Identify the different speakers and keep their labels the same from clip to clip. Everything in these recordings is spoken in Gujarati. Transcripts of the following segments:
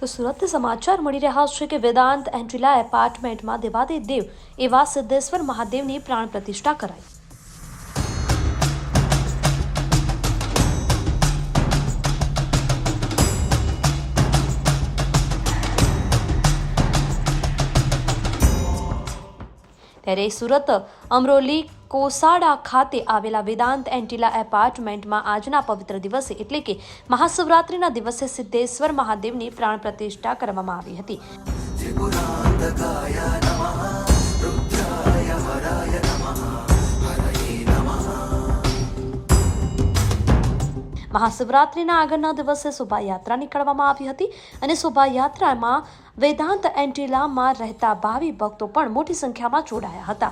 Speaker 1: તો સુરત સમાચાર મળી રહ્યા છે કે વેદાંત એન્ટ્રીલા એપાર્ટમેન્ટમાં દેવાદિદેવ એવા સિદ્ધેશ્વર મહાદેવની પ્રાણ પ્રતિષ્ઠા કરાઈ। ત્યારે સુરત અમરોલી કોસાડા ખાતે આવેલા વેદાંત એન્ટિલા એપાર્ટમેન્ટમાં આજના પવિત્ર દિવસે એટલે કે મહાશિવરાત્રિના દિવસે સિદ્ધેશ્વર મહાદેવની પ્રાણ પ્રતિષ્ઠા કરવામાં આવી હતી। મહાશિવરાત્રિના આગળના દિવસે શોભાયાત્રા નીકળવામાં આવી હતી અને શોભાયાત્રામાં વેદાંત એન્ટિલામાં રહેતા ભાવિ ભક્તો પણ મોટી સંખ્યામાં જોડાયા હતા।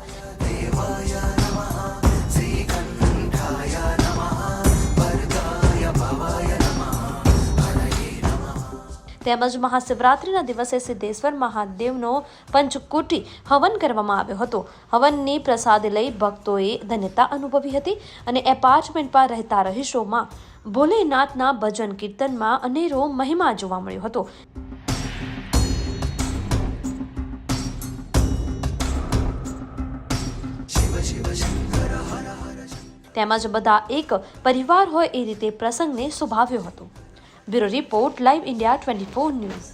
Speaker 1: તેમજ મહાશિવરાત્રિના દિવસે સિદ્ધેશ્વર મહાદેવનો પંચકોટી હવન કરવામાં આવ્યો હતો। હવનની પ્રસાદ લઈ ભક્તોએ ધન્યતા અનુભવી હતી અને એપાર્ટમેન્ટ પર રહેતા રહીશોમાં ભોલેનાથના ભજન કીર્તનમાં અનેરો મહિમા જોવા મળ્યો હતો। તેમજ બધા એક પરિવાર હોય એ રીતે પ્રસંગને શોભાવ્યો હતો। Bureau report, live India 24 news.